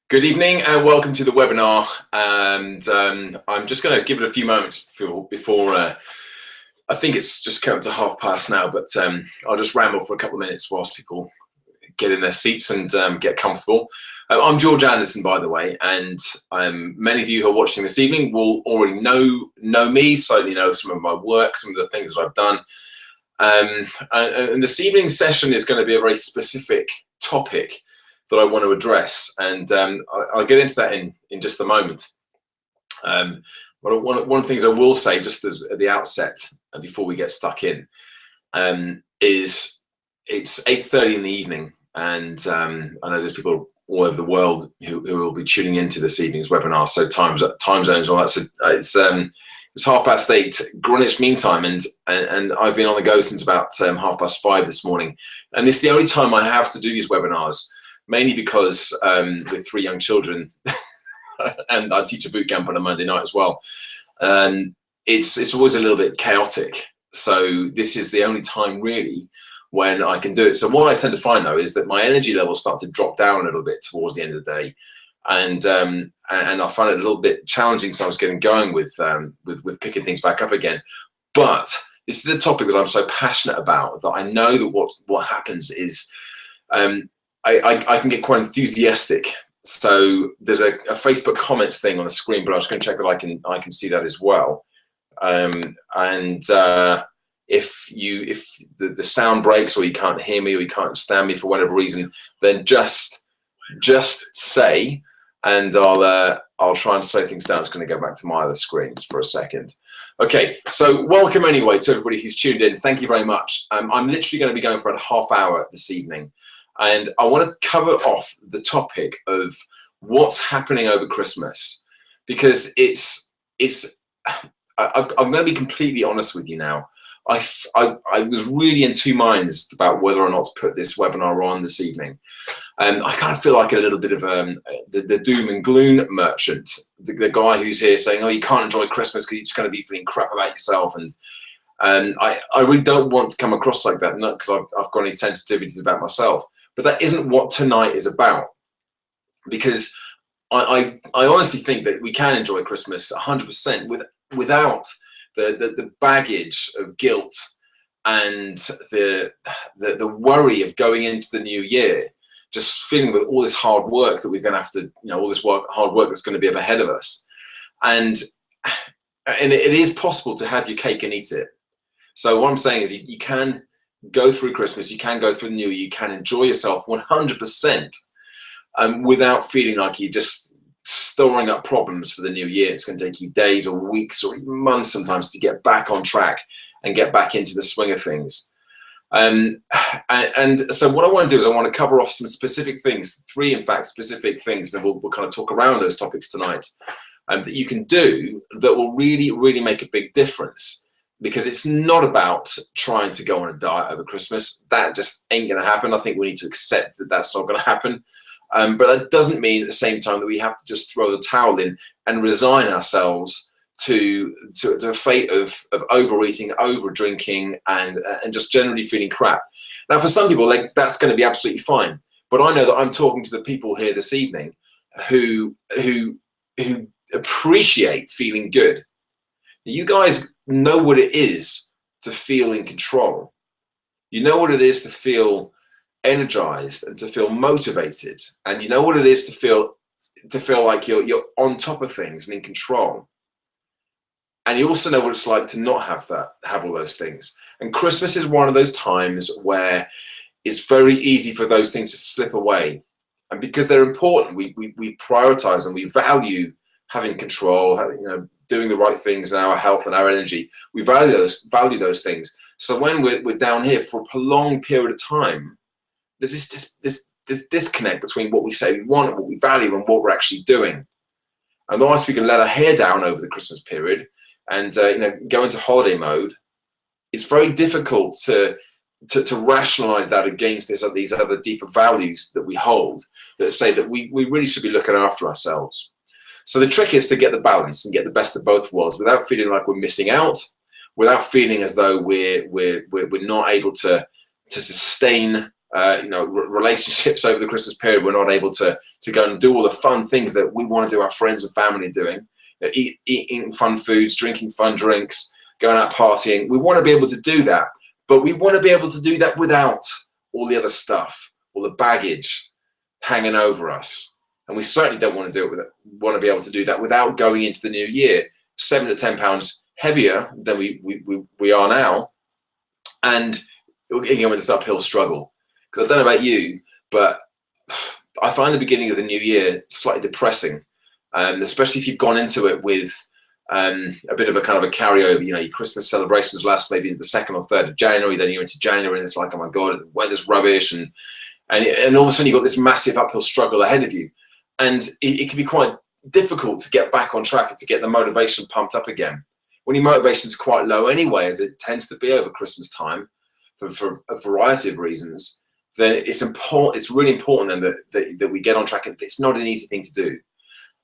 Good evening and welcome to the webinar. And I'm just going to give it a few moments before I think it's just come to 1:30 now, but I'll just ramble for a couple of minutes whilst people get in their seats and get comfortable. I'm George Anderson, by the way, and many of you who are watching this evening will already know me, slightly know some of my work, some of the things that I've done. And this evening's session is going to be a very specific topic that I want to address, and I'll get into that in just a moment. But one of the things I will say just as at the outset, before we get stuck in, is it's 8:30 in the evening, and I know there's people all over the world who will be tuning into this evening's webinar. So time zones and all that. So it's 8:30 Greenwich Mean Time, and I've been on the go since about 5:30 this morning, and this is the only time I have to do these webinars. Mainly because with 3 young children, and I teach a boot camp on a Monday night as well, it's always a little bit chaotic. So this is the only time really when I can do it. So what I tend to find though is that my energy levels start to drop down a little bit towards the end of the day, and I find it a little bit challenging. So I was getting going with picking things back up again. But this is a topic that I'm so passionate about that I know that what happens is. I can get quite enthusiastic. So there's a Facebook comments thing on the screen, but I'm just going to check that I can see that as well. If the sound breaks or you can't hear me or you can't understand me for whatever reason, then just say, and I'll try and slow things down. I'm just going to go back to my other screens for a second. Okay, so welcome anyway to everybody who's tuned in. Thank you very much. I'm literally going to be going for about a half hour this evening. And I want to cover off the topic of what's happening over Christmas, because I'm going to be completely honest with you now. I was really in 2 minds about whether or not to put this webinar on this evening. I kind of feel like a little bit of the doom and gloom merchant, the guy who's here saying, oh, you can't enjoy Christmas because you're just going to be feeling crap about yourself. And I really don't want to come across like that, not because I've got any sensitivities about myself. But that isn't what tonight is about, because I honestly think that we can enjoy Christmas 100% without the baggage of guilt and the worry of going into the new year, just feeling with all this hard work that we're going to have to, all this hard work that's going to be up ahead of us. And it is possible to have your cake and eat it. So what I'm saying is you can go through Christmas, you can go through the new year, you can enjoy yourself 100% without feeling like you're just storing up problems for the new year. It's going to take you days or weeks or even months sometimes to get back on track and get back into the swing of things. And so what I want to do is I want to cover off some specific things, 3 in fact specific things, and we'll kind of talk around those topics tonight that you can do that will really, really make a big difference. Because it's not about trying to go on a diet over Christmas. That just ain't going to happen. I think we need to accept that that's not going to happen. But that doesn't mean at the same time that we have to just throw the towel in and resign ourselves to a fate of overeating, over drinking, and just generally feeling crap. Now, for some people, that's going to be absolutely fine. But I know that I'm talking to the people here this evening who appreciate feeling good. You guys know what it is to feel in control. You know what it is to feel energized and to feel motivated, and you know what it is to feel like you're on top of things and in control. And you also know what it's like to not have all those things. And Christmas is one of those times where it's very easy for those things to slip away. And because they're important, we prioritize and we value having control, doing the right things in our health and our energy. We value those things. So when we're down here for a prolonged period of time, there's this disconnect between what we say we want and what we value and what we're actually doing. And otherwise we can let our hair down over the Christmas period and go into holiday mode. It's very difficult to rationalize that against these other deeper values that we hold that say that we really should be looking after ourselves. So the trick is to get the balance and get the best of both worlds without feeling like we're missing out, without feeling as though we're not able to sustain relationships over the Christmas period. We're not able to go and do all the fun things that we want to do, our friends and family doing. Eating fun foods, drinking fun drinks, going out partying. We want to be able to do that, but we want to be able to do that without all the other stuff, all the baggage hanging over us. And we certainly don't want to be able to do that without going into the new year 7 to 10 pounds heavier than we are now, and again with this uphill struggle. Because I don't know about you, but I find the beginning of the new year slightly depressing. Especially if you've gone into it with a bit of a kind of a carryover. Your Christmas celebrations last maybe the 2nd or 3rd of January, then you're into January and it's like, oh my God, the weather's rubbish, and all of a sudden you've got this massive uphill struggle ahead of you. And it can be quite difficult to get back on track and to get the motivation pumped up again. When your motivation's quite low anyway, as it tends to be over Christmas time for a variety of reasons, then it's really important then that we get on track. And it's not an easy thing to do.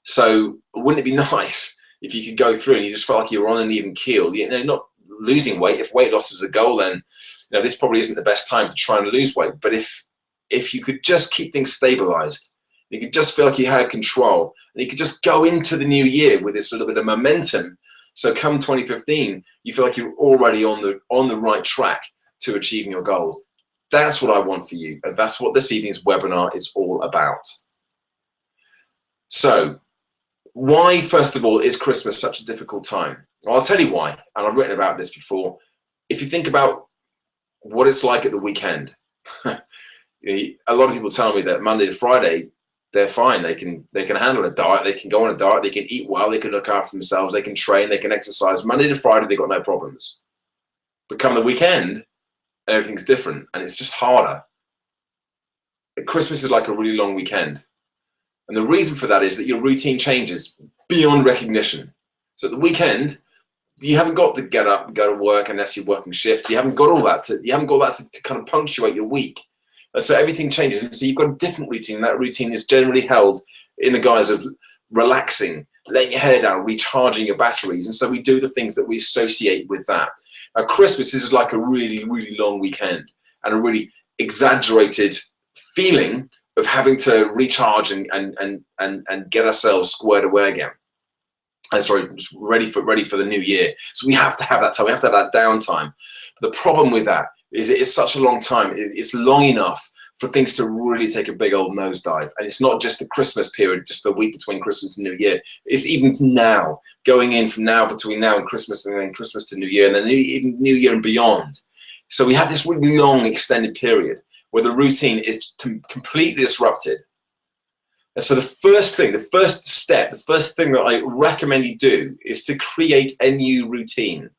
So wouldn't it be nice if you could go through and you just felt like you were on an even keel? Not losing weight. If weight loss is a goal, then this probably isn't the best time to try and lose weight. But if you could just keep things stabilized, you could just feel like you had control, and you could just go into the new year with this little bit of momentum. So come 2015, you feel like you're already on the right track to achieving your goals. That's what I want for you, and that's what this evening's webinar is all about. So, why, first of all, is Christmas such a difficult time? Well, I'll tell you why, and I've written about this before. If you think about what it's like at the weekend, a lot of people tell me that Monday to Friday, they're fine. They can handle a diet. They can go on a diet. They can eat well. They can look after themselves. They can train. They can exercise. Monday to Friday, they've got no problems. But come the weekend, everything's different, and it's just harder. Christmas is like a really long weekend. And the reason for that is that your routine changes beyond recognition. So at the weekend, you haven't got to get up and go to work unless you're working shifts. You haven't got all that to kind of punctuate your week. And so everything changes. And so you've got a different routine. That routine is generally held in the guise of relaxing, letting your hair down, recharging your batteries. And so we do the things that we associate with that. Now, Christmas is like a really, really long weekend and a really exaggerated feeling of having to recharge and get ourselves squared away again. Just ready for the new year. So we have to have that time. We have to have that downtime. But the problem with that is it is such a long time. It's long enough for things to really take a big old nosedive. And it's not just the Christmas period, just the week between Christmas and New Year. It's even now, going in from now, between now and Christmas, and then Christmas to New Year, and then even New Year and beyond. So we have this really long extended period where the routine is completely disrupted. And so the first thing that I recommend you do is to create a new routine.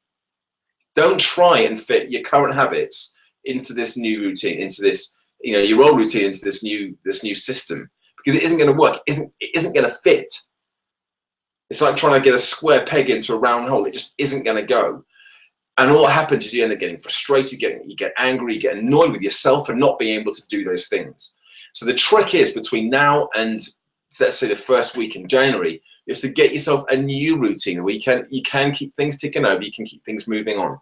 Don't try and fit your current habits into this new routine, into this, your old routine, into this new system, because it isn't going to work. It isn't going to fit. It's like trying to get a square peg into a round hole. It just isn't going to go. And all that happens is you end up getting frustrated, you get angry, you get annoyed with yourself for not being able to do those things. So the trick is, between now and, let's say, the first week in January, is to get yourself a new routine where you can keep things ticking over, you can keep things moving on.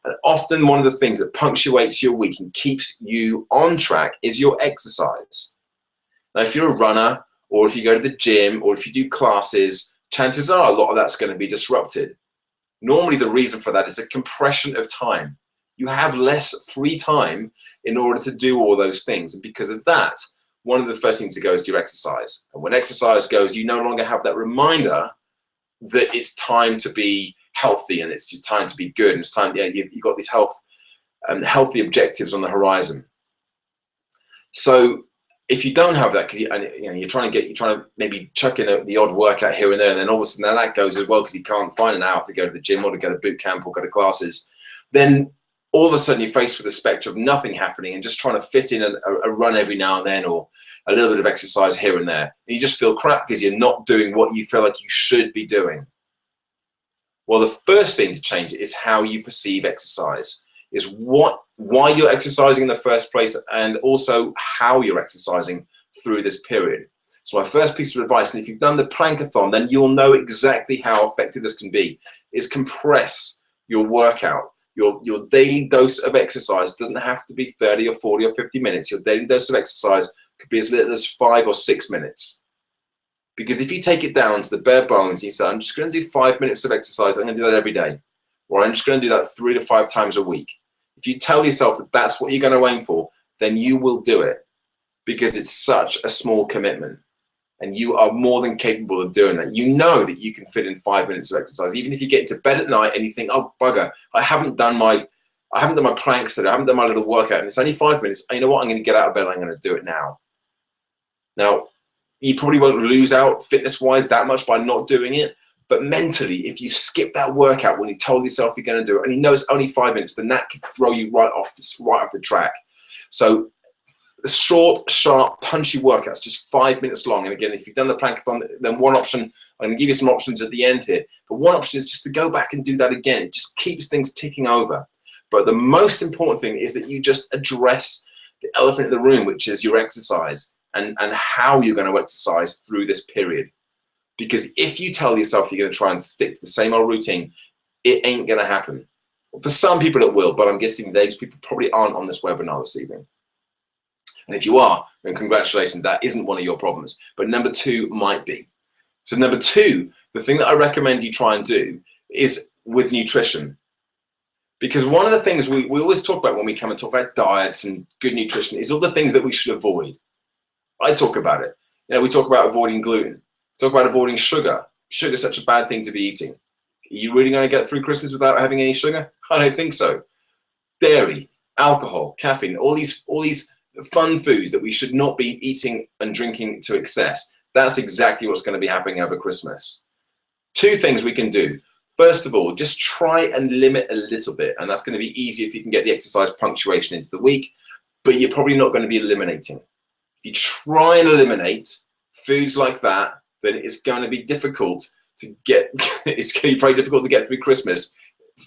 And often one of the things that punctuates your week and keeps you on track is your exercise. Now, if you're a runner, or if you go to the gym, or if you do classes, chances are a lot of that's going to be disrupted. Normally, the reason for that is a compression of time. You have less free time in order to do all those things. And because of that, one of the first things to go is your exercise. And when exercise goes, you no longer have that reminder that it's time to be healthy and it's time to be good. And it's time, you've got these healthy objectives on the horizon. So if you don't have that, because you're trying to maybe chuck in the odd workout here and there, and then all of a sudden that goes as well because you can't find an hour to go to the gym or to go to boot camp or go to classes, then all of a sudden you're faced with a spectrum of nothing happening and just trying to fit in a run every now and then, or a little bit of exercise here and there. And you just feel crap because you're not doing what you feel like you should be doing. Well, the first thing to change is how you perceive exercise, is why you're exercising in the first place, and also how you're exercising through this period. So my first piece of advice, and if you've done the Plankathon, then you'll know exactly how effective this can be, is compress your workout Your daily dose of exercise doesn't have to be 30 or 40 or 50 minutes. Your daily dose of exercise could be as little as 5 or 6 minutes. Because if you take it down to the bare bones, you say, I'm just going to do 5 minutes of exercise. I'm going to do that every day. Or I'm just going to do that 3 to 5 times a week. If you tell yourself that that's what you're going to aim for, then you will do it, because it's such a small commitment. And you are more than capable of doing that. You know that you can fit in 5 minutes of exercise. Even if you get into bed at night and you think, oh, bugger, I haven't done my planks today. I haven't done my little workout. And it's only 5 minutes. You know what? I'm going to get out of bed. I'm going to do it now. Now, you probably won't lose out fitness-wise that much by not doing it. But mentally, if you skip that workout when you told yourself you're going to do it, and you know it's only 5 minutes, then that could throw you right off the track. So short, sharp, punchy workouts, just 5 minutes long. And again, if you've done the plankathon, then one option, I'm going to give you some options at the end here, but one option is just to go back and do that again. It just keeps things ticking over. But the most important thing is that you just address the elephant in the room, which is your exercise and how you're going to exercise through this period. Because if you tell yourself you're going to try and stick to the same old routine, it ain't going to happen. For some people it will, but I'm guessing those people probably aren't on this webinar this evening. And if you are, then congratulations, that isn't one of your problems. But number 2 might be. So number 2, the thing that I recommend you try and do is with nutrition. Because one of the things we always talk about when we come and talk about diets and good nutrition is all the things that we should avoid. I talk about it. You know, we talk about avoiding gluten. We talk about avoiding sugar. Sugar is such a bad thing to be eating. Are you really going to get through Christmas without having any sugar? I don't think so. Dairy, alcohol, caffeine, all these fun foods that we should not be eating and drinking to excess. That's exactly what's going to be happening over Christmas. 2 things we can do. First of all, just try and limit a little bit. And that's going to be easy if you can get the exercise punctuation into the week, but you're probably not going to be eliminating. If you try and eliminate foods like that, then it's going to be difficult to get, it's going to be very difficult to get through Christmas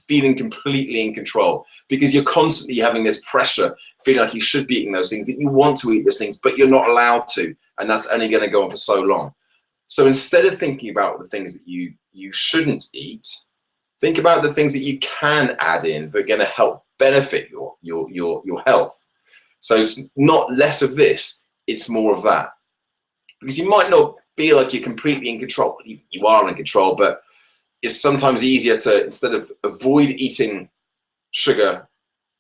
feeling completely in control, because you're constantly having this pressure, feeling like you should be eating those things, that you want to eat those things, but you're not allowed to, and that's only going to go on for so long. So instead of thinking about the things that you shouldn't eat, think about the things that you can add in that are going to help benefit your health. So it's not less of this, it's more of that. Because you might not feel like you're completely in control. You are in control, but it's sometimes easier to, instead of avoid eating sugar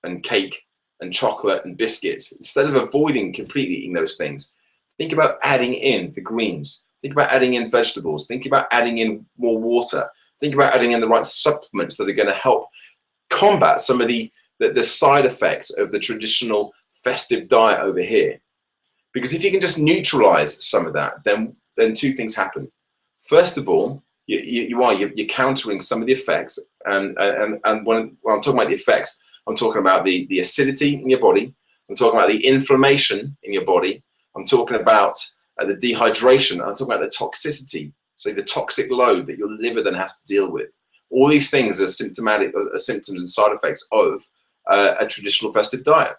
and cake and chocolate and biscuits, instead of avoiding completely eating those things, think about adding in the greens. Think about adding in vegetables. Think about adding in more water. Think about adding in the right supplements that are going to help combat some of the side effects of the traditional festive diet over here. Because if you can just neutralize some of that, then 2 things happen. First of all, you're countering some of the effects, and when I'm talking about the effects, I'm talking about the acidity in your body, I'm talking about the inflammation in your body, I'm talking about the dehydration, I'm talking about the toxicity, so the toxic load that your liver then has to deal with. All these things are symptoms and side effects of a traditional festive diet.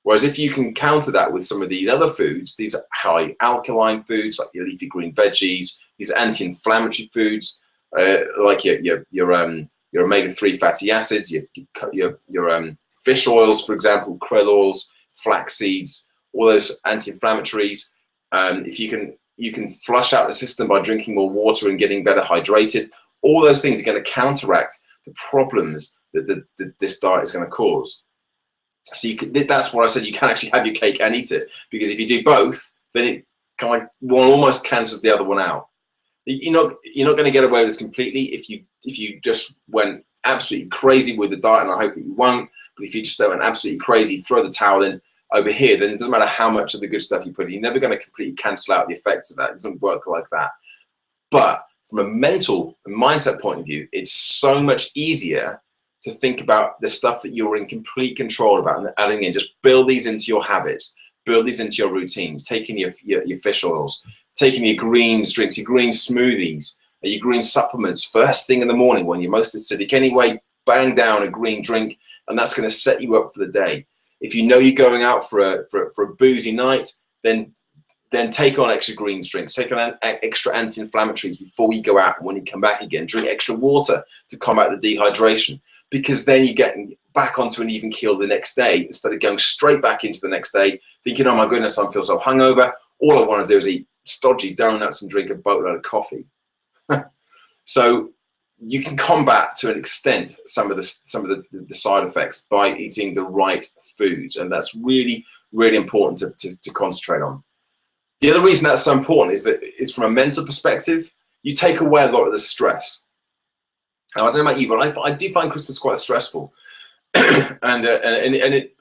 Whereas if you can counter that with some of these other foods, these high alkaline foods like your leafy green veggies, these anti-inflammatory foods like your omega-3 fatty acids, your fish oils, for example, krill oils, flax seeds, all those anti-inflammatories. If you can flush out the system by drinking more water and getting better hydrated, all those things are going to counteract the problems that this diet is going to cause. So that's what I said, you can actually have your cake and eat it, because if you do both, then it kind of one almost cancels the other one out. You're not going to get away with this completely if you just went absolutely crazy with the diet, and I hope that you won't. But if you just went absolutely crazy, throw the towel in over here, then it doesn't matter how much of the good stuff you put in. You're never going to completely cancel out the effects of that. It doesn't work like that. But from a mental and mindset point of view, it's so much easier to think about the stuff that you're in complete control about and adding in. Just build these into your habits, build these into your routines, taking your fish oils, taking your greens drinks, your green smoothies, your green supplements first thing in the morning when you're most acidic anyway, bang down a green drink, and that's going to set you up for the day. If you know you're going out for a boozy night, then then take on extra green drinks, take on extra anti-inflammatories before you go out. And when you come back again, drink extra water to combat the dehydration, because then you get back onto an even keel the next day instead of going straight back into the next day thinking, oh my goodness, I feel so hungover. All I want to do is eat stodgy donuts and drink a boatload of coffee. So you can combat to an extent some of the side effects by eating the right foods, and that's really, really important to concentrate on. The other reason that's so important is that it's from a mental perspective. You take away a lot of the stress. Now, I don't know about you, but I do find Christmas quite stressful, and it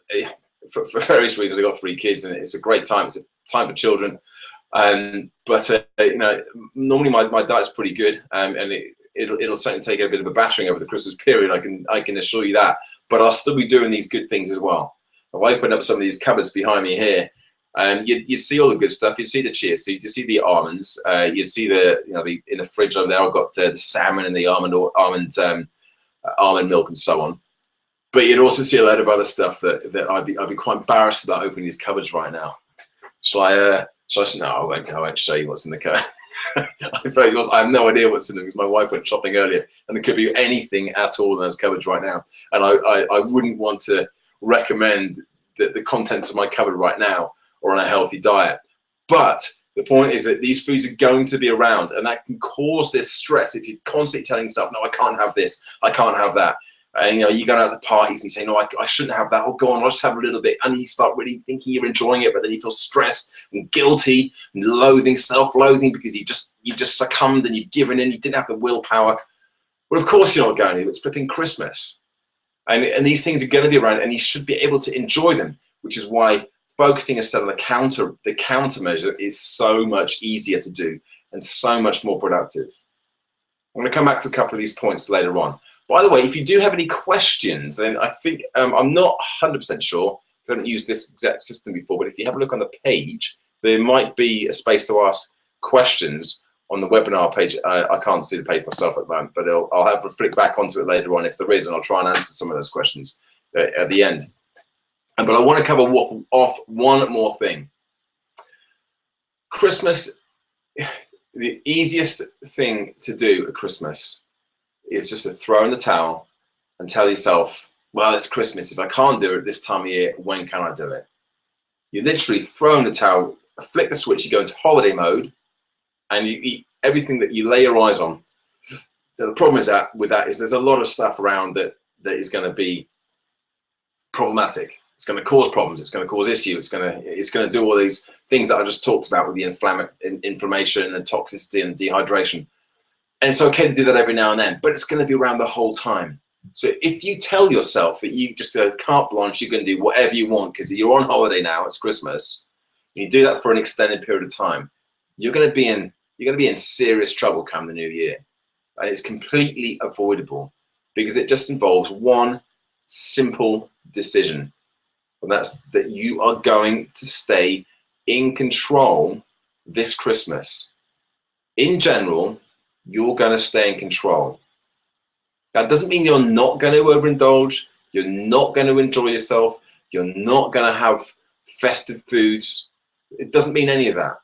for various reasons. I've got 3 kids, and it's a great time. It's a time for children, but you know, normally my diet's pretty good, and it'll certainly take a bit of a battering over the Christmas period. I can assure you that. But I'll still be doing these good things as well. If I open up some of these cupboards behind me here, you'd see all the good stuff. You'd see the chia seeds, you'd see the almonds, you'd see in the fridge over there. I've got the salmon and the almond milk and so on. But you'd also see a lot of other stuff that I'd be quite embarrassed about opening these cupboards right now. Shall I? No, I won't show you what's in the cupboard. I have no idea what's in them because my wife went shopping earlier, and there could be anything at all in those cupboards right now. And I wouldn't want to recommend the contents of my cupboard right now or on a healthy diet. But the point is that these foods are going to be around, and that can cause this stress if you're constantly telling yourself, no, I can't have this, I can't have that. And you know, you're going out to parties and you say, no, I shouldn't have that. Oh, go on, I'll just have a little bit. And you start really thinking you're enjoying it, but then you feel stressed and guilty and loathing, self-loathing, because you've just succumbed and you've given in, you didn't have the willpower. Well, of course you're not going to. It's flipping Christmas. And these things are going to be around, and you should be able to enjoy them, which is why focusing instead on the countermeasure is so much easier to do and so much more productive. I'm going to come back to a couple of these points later on. By the way, if you do have any questions, then I think I'm not 100% sure. I haven't used this exact system before, but if you have a look on the page, there might be a space to ask questions on the webinar page. I can't see the page myself at the moment, but I'll have to flick back onto it later on if there is, and I'll try and answer some of those questions at the end. But I want to cover off one more thing. Christmas, the easiest thing to do at Christmas is just to throw in the towel and tell yourself, well, it's Christmas. If I can't do it this time of year, when can I do it? You literally throw in the towel, flick the switch, you go into holiday mode, and you eat everything that you lay your eyes on. So the problem is with that is there's a lot of stuff around that is going to be problematic. It's going to cause problems. It's going to cause issue. It's going to do all these things that I just talked about with the inflammation and toxicity and dehydration. And it's okay to do that every now and then, but it's going to be around the whole time. So if you tell yourself that you just go carte blanche, you can do whatever you want because you're on holiday now, it's Christmas, and you do that for an extended period of time, you're going to be in serious trouble come the new year. And it's completely avoidable because it just involves one simple decision. And that's that you are going to stay in control this Christmas. In general, you're going to stay in control. That doesn't mean you're not going to overindulge. You're not going to enjoy yourself. You're not going to have festive foods. It doesn't mean any of that.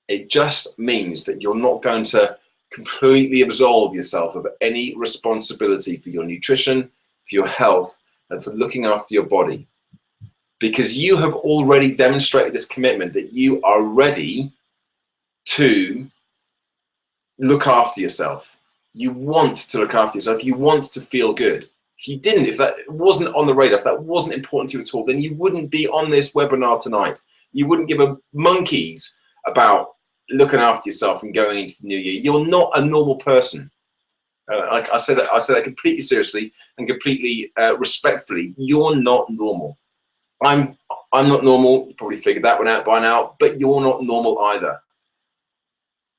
It just means that you're not going to completely absolve yourself of any responsibility for your nutrition, for your health, and for looking after your body. Because you have already demonstrated this commitment that you are ready to look after yourself. You want to look after yourself. You want to feel good. If you didn't, if that wasn't on the radar, if that wasn't important to you at all, then you wouldn't be on this webinar tonight. You wouldn't give a monkeys about looking after yourself and going into the new year. You're not a normal person. I said that completely seriously and completely respectfully. You're not normal. I'm not normal. You probably figured that one out by now, but you're not normal either.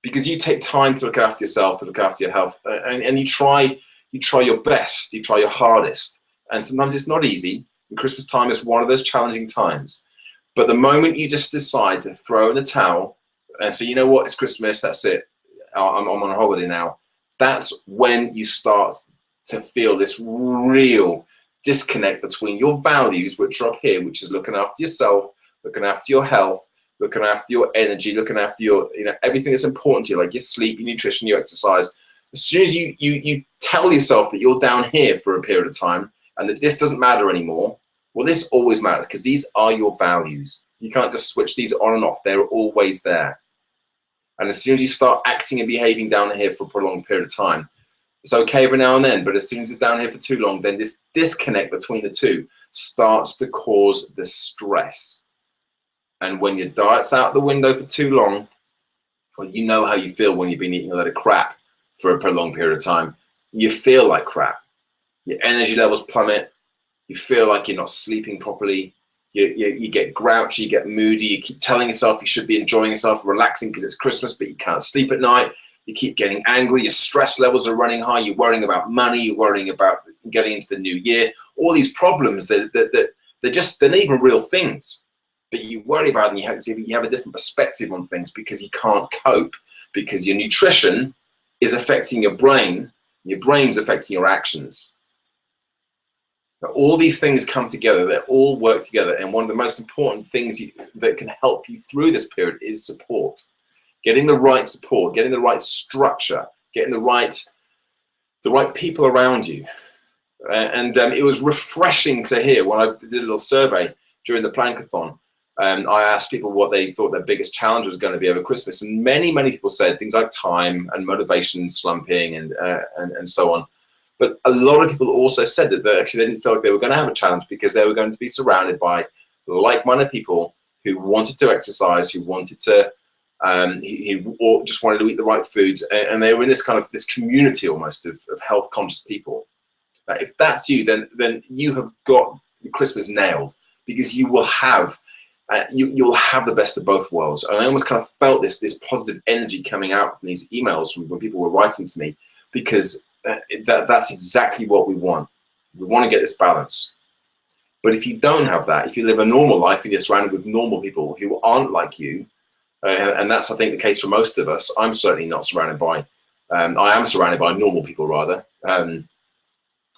Because you take time to look after yourself, to look after your health, and you try your best, you try your hardest. And sometimes it's not easy. And Christmas time is one of those challenging times. But the moment you just decide to throw in the towel and say, you know what, it's Christmas, that's it. I'm on holiday now. That's when you start to feel this real disconnect between your values, which are up here, which is looking after yourself, looking after your health, looking after your energy, looking after your, everything that's important to you, like your sleep, your nutrition, your exercise. As soon as you tell yourself that you're down here for a period of time and that this doesn't matter anymore, well, this always matters because these are your values. You can't just switch these on and off. They're always there. And as soon as you start acting and behaving down here for a prolonged period of time, it's okay every now and then, but as soon as it's down here for too long, then this disconnect between the two starts to cause the stress. And when your diet's out the window for too long, well, you know how you feel when you've been eating a lot of crap for a prolonged period of time. You feel like crap. Your energy levels plummet. You feel like you're not sleeping properly. You get grouchy, you get moody. You keep telling yourself you should be enjoying yourself, relaxing because it's Christmas, but you can't sleep at night. You keep getting angry. Your stress levels are running high. You're worrying about money. You're worrying about getting into the new year. All these problems they're not even real things, but you worry about them. You have a different perspective on things because you can't cope, because your nutrition is affecting your brain. Your brain's affecting your actions. Now, all these things come together. They all work together. And one of the most important things that can help you through this period is support. Getting the right support, getting the right structure, getting the right people around you. And it was refreshing to hear when I did a little survey during the Plankathon. I asked people what they thought their biggest challenge was going to be over Christmas, and many people said things like time and motivation slumping and so on. But a lot of people also said that they didn't feel like they were going to have a challenge because they were going to be surrounded by like-minded people who wanted to exercise, who wanted to, or just wanted to eat the right foods, and they were in this community almost of health-conscious people. If that's you, then you have got Christmas nailed, because you will have. You'll have the best of both worlds. And I almost kind of felt this positive energy coming out from these emails from when people were writing to me, because that's exactly what we want. We want to get this balance. But if you don't have that, if you live a normal life and you're surrounded with normal people who aren't like you, and that's, I think, the case for most of us. I'm certainly not surrounded by, I am surrounded by normal people, rather. Like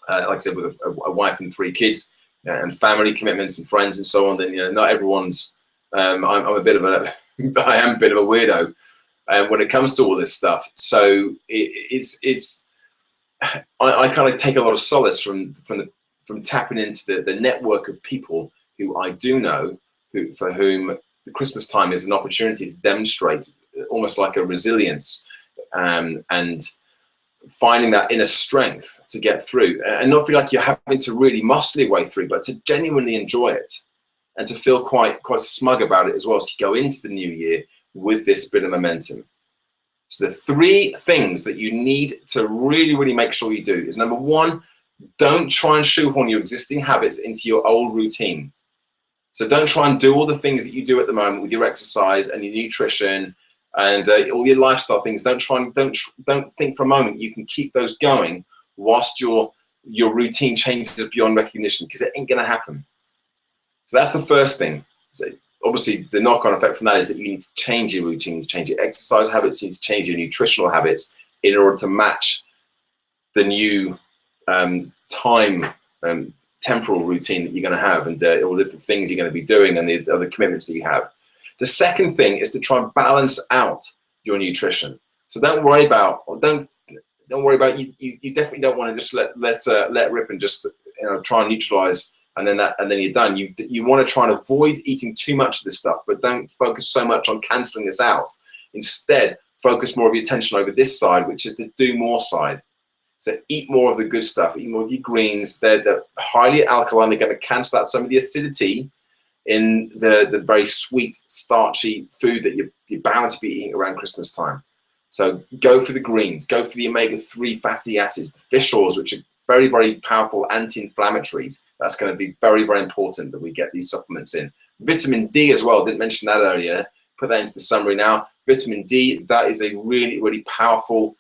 I said, with a wife and 3 kids, and family commitments and friends and so on, then not everyone's. I'm a bit of a, I am a bit of a weirdo when it comes to all this stuff. So I kind of take a lot of solace from tapping into the network of people who I do know, for whom the Christmas time is an opportunity to demonstrate almost like a resilience, and finding that inner strength to get through, and not feel like you're having to really muscle your way through, but to genuinely enjoy it and to feel quite smug about it as well. So you go into the new year with this bit of momentum. So the 3 things that you need to really make sure you do is, number 1, don't try and shoehorn your existing habits into your old routine. So don't try and do all the things that you do at the moment with your exercise and your nutrition and all your lifestyle things. Don't think for a moment you can keep those going whilst your routine changes beyond recognition, because it ain't going to happen. So that's the first thing. So obviously, the knock-on effect from that is that you need to change your routine, to change your exercise habits, you need to change your nutritional habits in order to match the new temporal routine that you're going to have, and all the different things you're going to be doing, and the other commitments that you have. The second thing is to try and balance out your nutrition. So don't worry about you definitely don't want to just let rip and just try and neutralize and then you're done. You want to try and avoid eating too much of this stuff, but don't focus so much on cancelling this out. Instead, focus more of your attention over this side, which is the do more side. So eat more of the good stuff, eat more of your greens. They're highly alkaline. They're going to cancel out some of the acidity in the very sweet, starchy food that you're bound to be eating around Christmas time. So go for the greens, go for the omega-3 fatty acids, the fish oils, which are very, very powerful anti-inflammatories. That's going to be very, very important that we get these supplements in. Vitamin D as well, didn't mention that earlier. Put that into the summary now. Vitamin D, that is a really, really powerful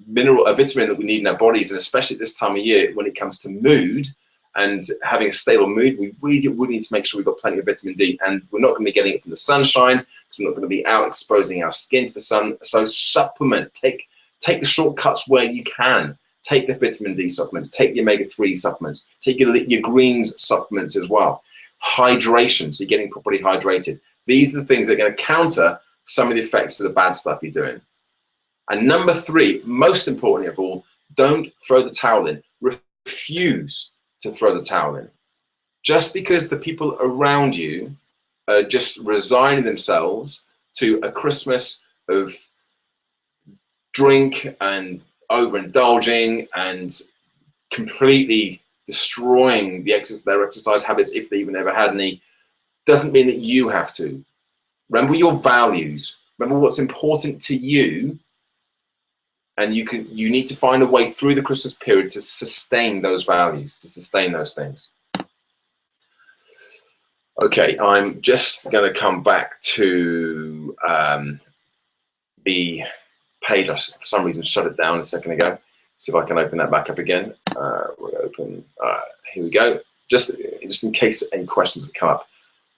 mineral, a vitamin that we need in our bodies, and especially at this time of year when it comes to mood and having a stable mood, we really would need to make sure we've got plenty of vitamin D, and we're not going to be getting it from the sunshine because we're not going to be out exposing our skin to the sun. So supplement, take the shortcuts where you can. Take the vitamin D supplements, take the omega-3 supplements, take your greens supplements as well. Hydration, so you're getting properly hydrated. These are the things that are going to counter some of the effects of the bad stuff you're doing. And number 3, most importantly of all, don't throw the towel in. Refuse to throw the towel in. Just because the people around you are just resigning themselves to a Christmas of drink and overindulging and completely destroying their exercise habits, if they even ever had any, doesn't mean that you have to. Remember your values. Remember what's important to you, and you need to find a way through the Christmas period to sustain those values, to sustain those things. Okay, I'm just going to come back to the page. I, for some reason, shut it down a second ago. See if I can open that back up again. We'll open. Here we go. Just in case any questions have come up.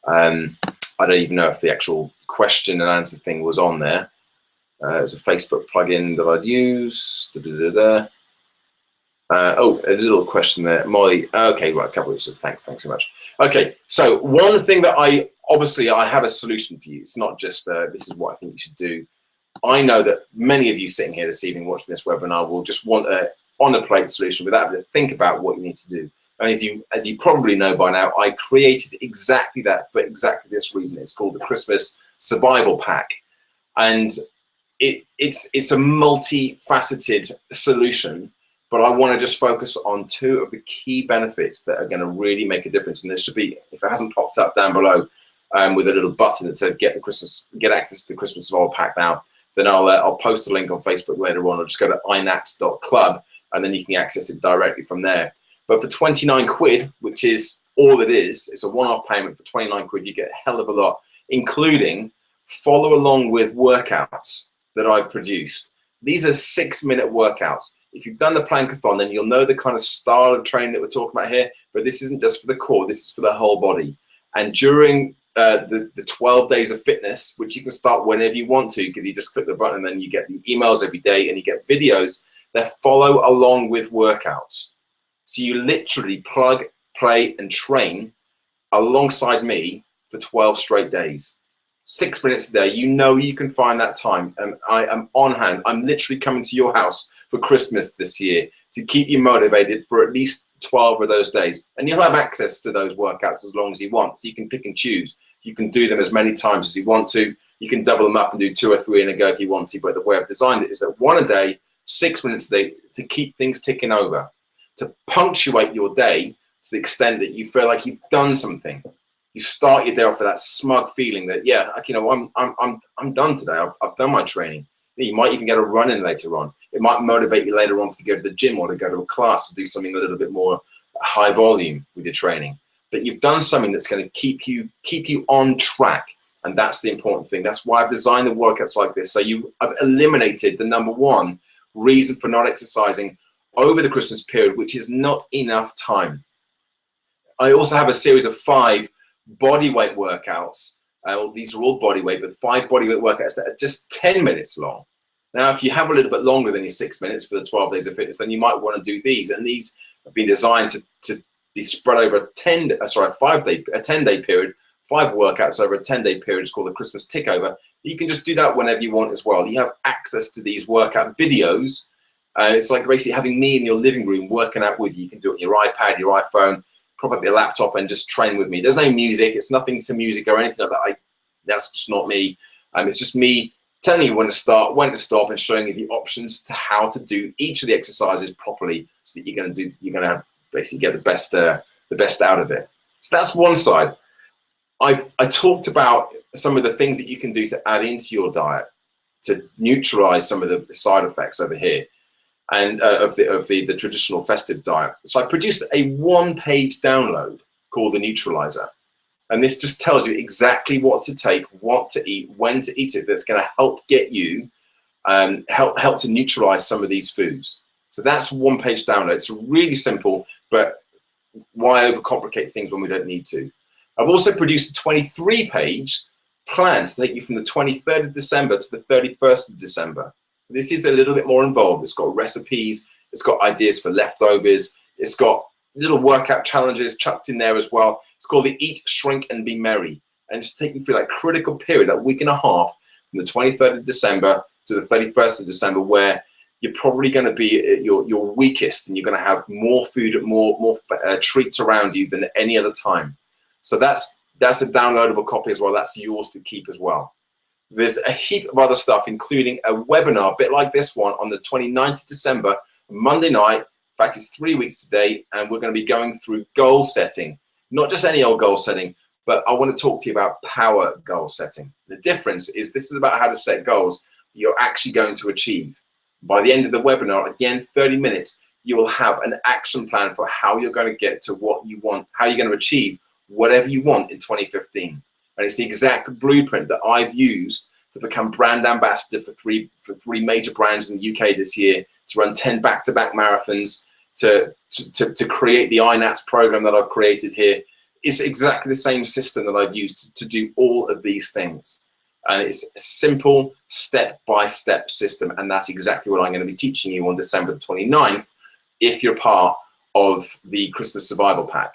I don't even know if the actual question and answer thing was on there. It was a Facebook plugin that I'd use. Oh, a little question there, Molly. Okay, right, a couple of thanks so much. Okay, so one thing that I have a solution for you. It's not just this is what I think you should do. I know that many of you sitting here this evening watching this webinar will just want a on-the-plate solution without having to think about what you need to do. And as you probably know by now, I created exactly that for exactly this reason. It's called the Christmas Survival Pack, and it's a multifaceted solution. But I want to just focus on 2 of the key benefits that are going to really make a difference. And this should be, if it hasn't popped up down below, with a little button that says get access to the Christmas Survival Pack now, then I'll post a link on Facebook later on, or just go to inats.club, and then you can access it directly from there. But for 29 quid, which is all it is, it's a one-off payment. For 29 quid, you get a hell of a lot, including follow along with workouts that I've produced. These are 6-minute workouts. If you've done the Plankathon, then you'll know the kind of style of training that we're talking about here, but this isn't just for the core, this is for the whole body. And during the 12 days of fitness, which you can start whenever you want to, because you just click the button and then you get the emails every day and you get videos that follow along with workouts. So you literally plug, play, and train alongside me for 12 straight days. 6 minutes a day. You know you can find that time, and I am on hand. I'm literally coming to your house for Christmas this year to keep you motivated for at least 12 of those days. And you'll have access to those workouts as long as you want. So you can pick and choose. You can do them as many times as you want to. You can double them up and do 2 or 3 in a go if you want to. But the way I've designed it is that 1 a day, 6 minutes a day, to keep things ticking over, to punctuate your day to the extent that you feel like you've done something. You start your day off with that smug feeling that, yeah, you know, I'm done today. I've done my training. You might even get a run in later on. It might motivate you later on to go to the gym or to go to a class to do something a little bit more high volume with your training. But you've done something that's going to keep you on track, and that's the important thing. That's why I've designed the workouts like this. So I've eliminated the number 1 reason for not exercising over the Christmas period, which is not enough time. I also have a series of 5 body weight workouts. These are all body weight, but 5 body weight workouts that are just 10 minutes long. Now, if you have a little bit longer than your 6 minutes for the 12 days of fitness, then you might want to do these. And these have been designed to be spread over a 10-day period, 5 workouts over a 10-day period. It's called the Christmas Tickover. You can just do that whenever you want as well. You have access to these workout videos. It's like basically having me in your living room working out with you. You can do it on your iPad, your iPhone, probably a laptop, and just train with me. There's no music. It's nothing to music or anything like that. That's just not me. It's just me telling you when to start, when to stop, and showing you the options to how to do each of the exercises properly, so that you're going to basically get the best out of it. So that's one side. I talked about some of the things that you can do to add into your diet to neutralize some of the side effects over here, and of the traditional festive diet. So I produced a 1-page download called the Neutralizer, and this just tells you exactly what to take, what to eat, when to eat it. That's going to help get you help to neutralize some of these foods. So that's 1-page download. It's really simple, but why overcomplicate things when we don't need to? I've also produced a 23-page plan to take you from the 23rd of December to the 31st of December. This is a little bit more involved. It's got recipes, it's got ideas for leftovers, it's got little workout challenges chucked in there as well. It's called the Eat, Shrink, and Be Merry. and just take you through that critical period, that week and a half, from the 23rd of December to the 31st of December, where you're probably going to be at your weakest, and you're going to have more food, more treats around you than at any other time. So that's a downloadable copy as well. That's yours to keep as well. There's a heap of other stuff, including a webinar, a bit like this one, on the 29th of December, Monday night. In fact, it's 3 weeks today, and we're going to be going through goal setting. Not just any old goal setting, but I want to talk to you about power goal setting. The difference is this is about how to set goals that you're actually going to achieve. By the end of the webinar, again, 30 minutes, you will have an action plan for how you're going to get to what you want, how you're going to achieve whatever you want in 2015. And it's the exact blueprint that I've used to become brand ambassador for three major brands in the UK this year, to run 10 back-to-back marathons, to create the INATS program that I've created here. It's exactly the same system that I've used to do all of these things. And it's a simple step-by-step system, and that's exactly what I'm going to be teaching you on December the 29th if you're part of the Christmas Survival Pack.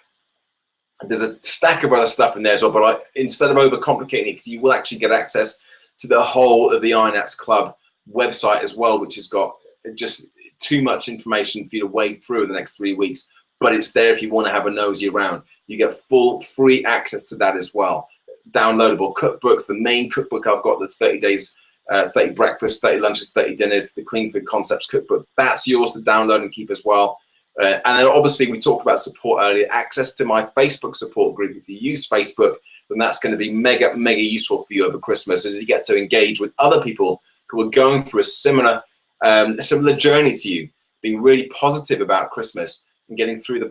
There's a stack of other stuff in there as well, but instead of overcomplicating it, because you will actually get access to the whole of the INATS Club website as well, which has got just too much information for you to wade through in the next 3 weeks, but it's there if you want to have a nosy around. You get full free access to that as well. Downloadable cookbooks, the main cookbook I've got, the 30 days, 30 breakfasts, 30 lunches, 30 dinners, the Clean Food Concepts cookbook, that's yours to download and keep as well. And then obviously we talked about support earlier, access to my Facebook support group. If you use Facebook, then that's going to be mega useful for you over Christmas, as you get to engage with other people who are going through a similar journey to you, being really positive about Christmas and getting through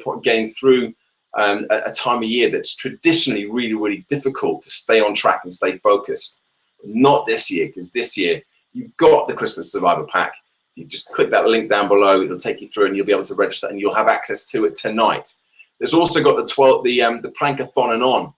a time of year that's traditionally really difficult to stay on track and stay focused. Not this year, because this year you've got the Christmas Survival Pack. You just click that link down below, it'll take you through and you'll be able to register, and you'll have access to it tonight. There's also got the Plankathon and On,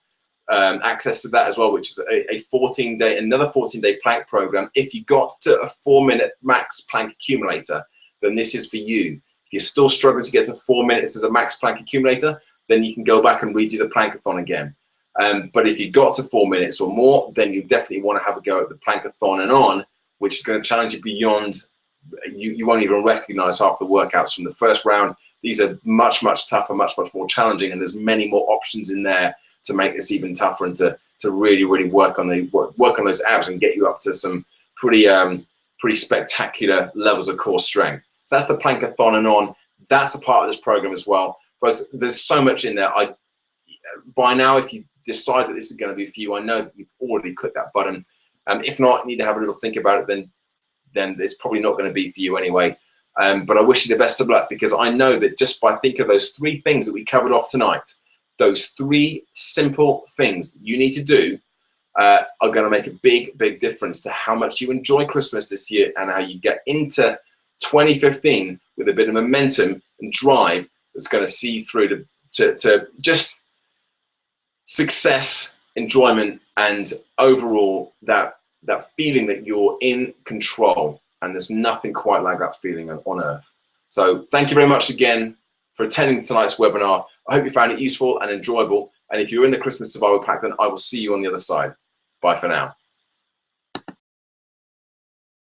access to that as well, which is another 14-day plank program. If you got to a 4-minute max plank accumulator, then this is for you. If you're still struggling to get to 4 minutes as a max plank accumulator, then you can go back and redo the Plankathon again. But if you got to 4 minutes or more, then you definitely want to have a go at the Plankathon and On, which is going to challenge you beyond. You won't even recognize half the workouts from the first round. These are much tougher, much more challenging, and there's many more options in there to make this even tougher, and to really work on those abs and get you up to some pretty spectacular levels of core strength. So that's the Plankathon and On. That's a part of this program as well, folks. There's so much in there. By now, if you decide that this is going to be for you, I know that you've already clicked that button. If not, you need to have a little think about it. Then it's probably not going to be for you anyway. But I wish you the best of luck, because I know that just by thinking of those 3 things that we covered off tonight, those 3 simple things that you need to do are going to make a big difference to how much you enjoy Christmas this year, and how you get into 2015 with a bit of momentum and drive that's going to see through to just success, enjoyment, and overall that feeling that you're in control. And there's nothing quite like that feeling on earth. So thank you very much again for attending tonight's webinar. I hope you found it useful and enjoyable. And if you're in the Christmas Survival Pack, then I will see you on the other side. Bye for now.